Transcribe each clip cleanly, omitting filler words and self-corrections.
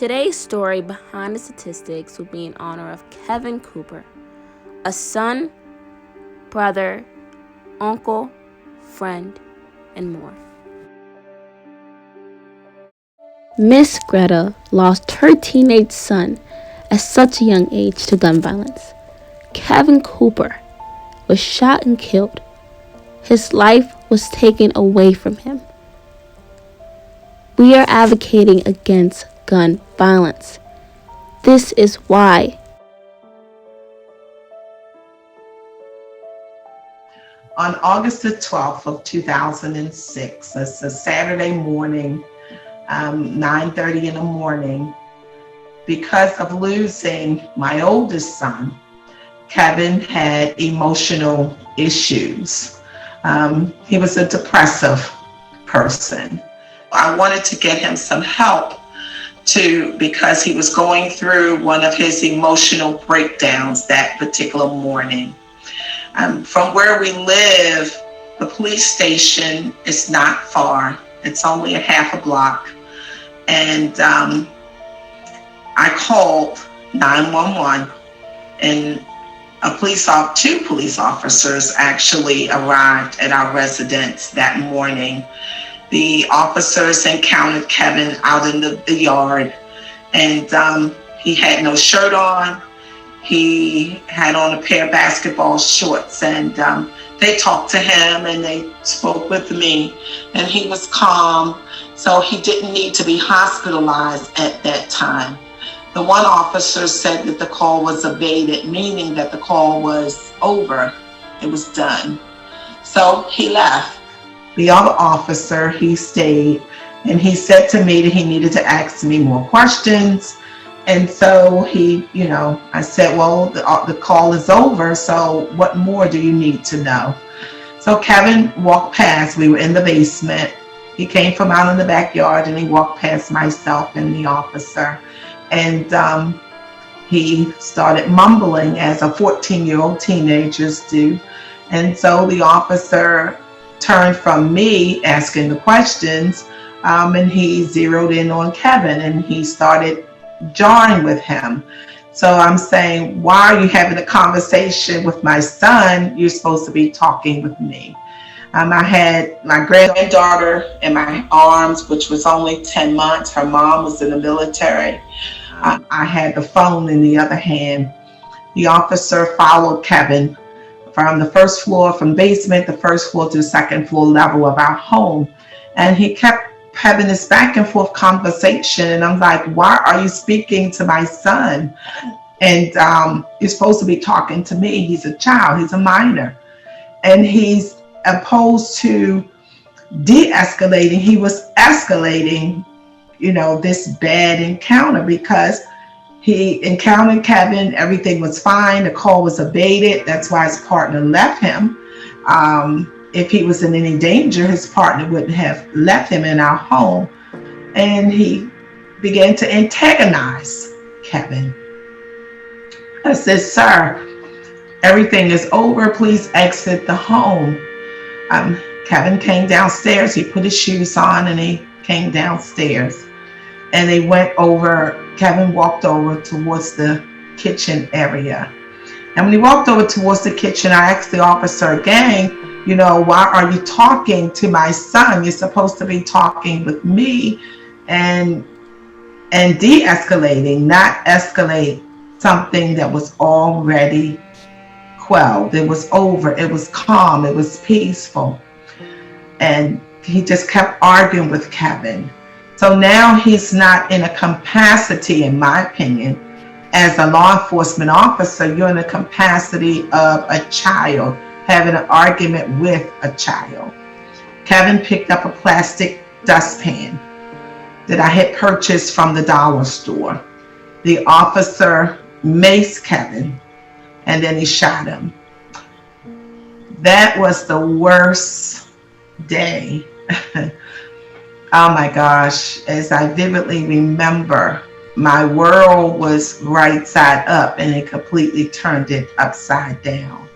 Today's story behind the statistics will be in honor of Kevin Cooper, a son, brother, uncle, friend, and more. Miss Greta lost her teenage son at such a young age to gun violence. Kevin Cooper was shot and killed. His life was taken away from him. We are advocating against gun violence. This is why. On August the 12th of 2006, it's a Saturday morning, 9:30 in the morning, because of losing my oldest son, Kevin had emotional issues. He was a depressive person. I wanted to get him some help because he was going through one of his emotional breakdowns that particular morning. From where we live, the police station is not far. It's only a half a block. And I called 911, and two police officers actually arrived at our residence that morning. The officers encountered Kevin out in the yard, and he had no shirt on. He had on a pair of basketball shorts, and they talked to him and they spoke with me, and he was calm, so he didn't need to be hospitalized at that time. The one officer said that the call was abated, meaning that the call was over. It was done. So he left. The other officer, he stayed, and he said to me that he needed to ask me more questions. And so I said, well, the call is over, so what more do you need to know? So Kevin walked past. We were in the basement. He came from out in the backyard, and he walked past myself and the officer. And he started mumbling, as a 14-year-old teenagers do. And so the officer turned from me asking the questions, and he zeroed in on Kevin, and he started jarring with him. So I'm saying, why are you having a conversation with my son? You're supposed to be talking with me. I had my granddaughter in my arms, which was only 10 months. Her mom was in the military. I had the phone in the other hand. The officer followed Kevin from the first floor, from basement, the first floor to the second floor level of our home. And he kept having this back and forth conversation. And I'm like, why are you speaking to my son? And you're supposed to be talking to me. He's a child, he's a minor. And he's opposed to de-escalating. He was escalating, this bad encounter, because he encountered Kevin. Everything was fine. The call was abated. That's why his partner left him. If he was in any danger, his partner wouldn't have left him in our home. And he began to antagonize Kevin. I said, sir, everything is over. Please exit the home. Kevin came downstairs. He put his shoes on and he came downstairs. And they went over, Kevin walked over towards the kitchen area. And when he walked over towards the kitchen, I asked the officer again, why are you talking to my son? You're supposed to be talking with me and de-escalating, not escalate something that was already quelled. It was over. It was calm. It was peaceful. And he just kept arguing with Kevin. So now he's not in a capacity, in my opinion, as a law enforcement officer. You're in a capacity of a child, having an argument with a child. Kevin picked up a plastic dustpan that I had purchased from the dollar store. The officer maced Kevin, and then he shot him. That was the worst day. Oh my gosh, as I vividly remember, my world was right side up and it completely turned it upside down.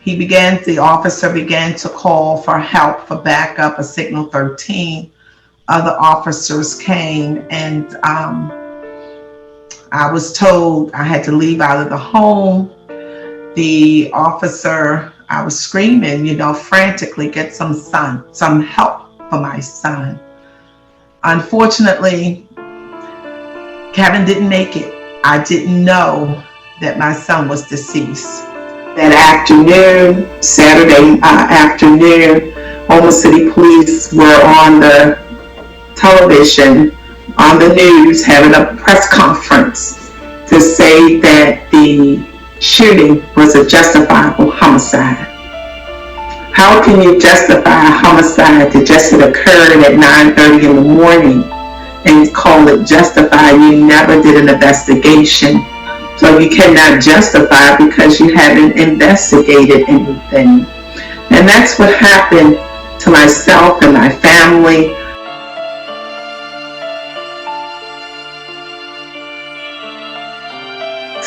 The officer began to call for help, for backup, a signal 13. other officers came, and I was told I had to leave out of the home. The officer, I was screaming, frantically, get some help for my son. Unfortunately, Kevin didn't make it. I didn't know that my son was deceased. That afternoon, Saturday afternoon, Oklahoma City Police were on the television, on the news, having a press conference to say that the shooting was a justifiable homicide. How can you justify a homicide that just had occurred at 9:30 in the morning and call it justified? You never did an investigation. So you cannot justify because you haven't investigated anything. And that's what happened to myself and my family.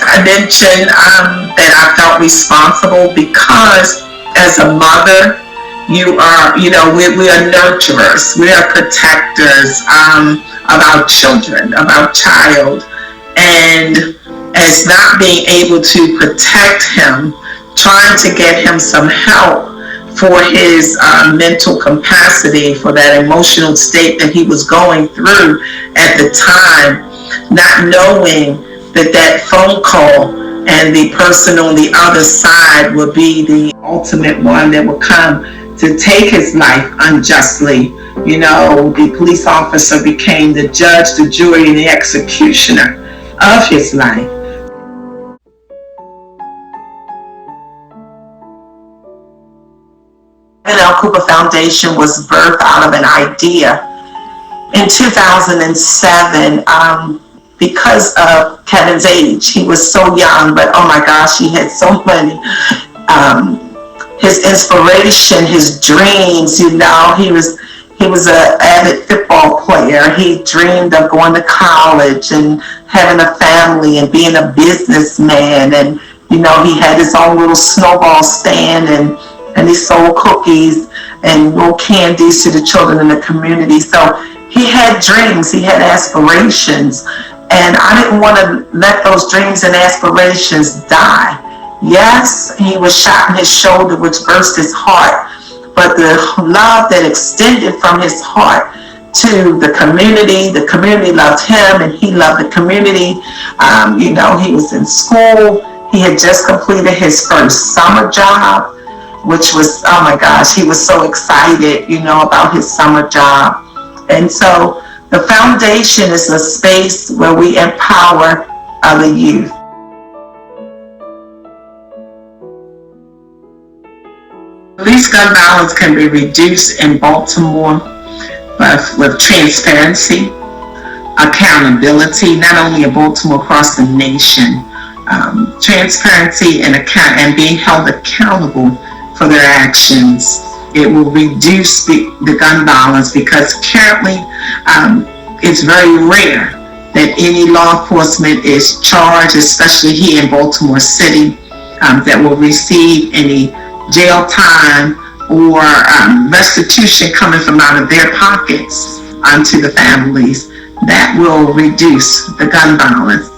I mentioned that I felt responsible because as a mother, we are nurturers, we are protectors of our children, of our child. And as not being able to protect him, trying to get him some help for his mental capacity, for that emotional state that he was going through at the time, not knowing that phone call and the person on the other side would be the ultimate one that would come to take his life unjustly. The police officer became the judge, the jury, and the executioner of his life. The L. Cooper Foundation was birthed out of an idea in 2007 because of Kevin's age. He was so young, but oh my gosh, he had so many. His inspiration, his dreams, he was an avid football player. He dreamed of going to college and having a family and being a businessman. And, he had his own little snowball stand and he sold cookies and little candies to the children in the community. So he had dreams, he had aspirations. And I didn't want to let those dreams and aspirations die. Yes, he was shot in his shoulder, which burst his heart. But the love that extended from his heart to the community loved him and he loved the community. He was in school. He had just completed his first summer job, which was, oh my gosh, he was so excited, about his summer job. And so the foundation is a space where we empower other youth. Police gun violence can be reduced in Baltimore with transparency, accountability, not only in Baltimore, across the nation. Transparency and being held accountable for their actions. It will reduce the gun violence because currently it's very rare that any law enforcement is charged, especially here in Baltimore City, that will receive any jail time or restitution coming from out of their pockets to the families. That will reduce the gun violence.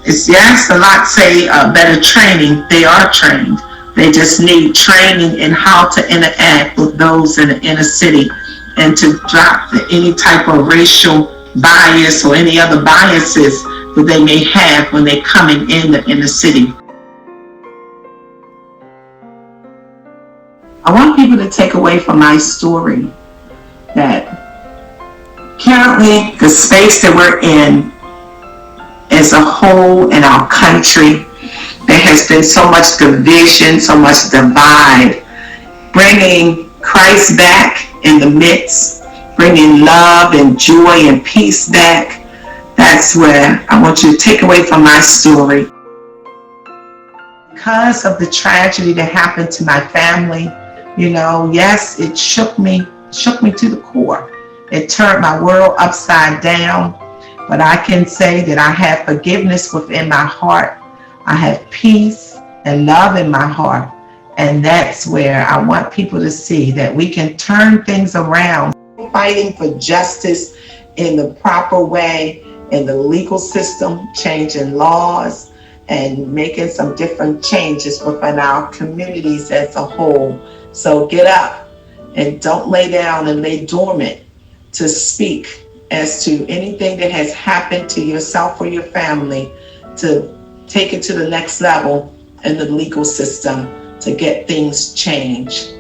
It's a lot say better training. They are trained. They just need training in how to interact with those in the inner city and to drop any type of racial bias or any other biases that they may have when they're coming in the inner city. I want people to take away from my story that currently the space that we're in as a whole in our country, there has been so much division, so much divide. Bringing Christ back in the midst, bringing love and joy and peace back, that's where I want you to take away from my story. Because of the tragedy that happened to my family, yes, it shook me to the core. It turned my world upside down. But I can say that I have forgiveness within my heart. I have peace and love in my heart. And that's where I want people to see that we can turn things around. fighting for justice in the proper way in the legal system, changing laws and making some different changes within our communities as a whole. So get up and don't lay down and lay dormant to speak as to anything that has happened to yourself or your family, to take it to the next level in the legal system to get things changed.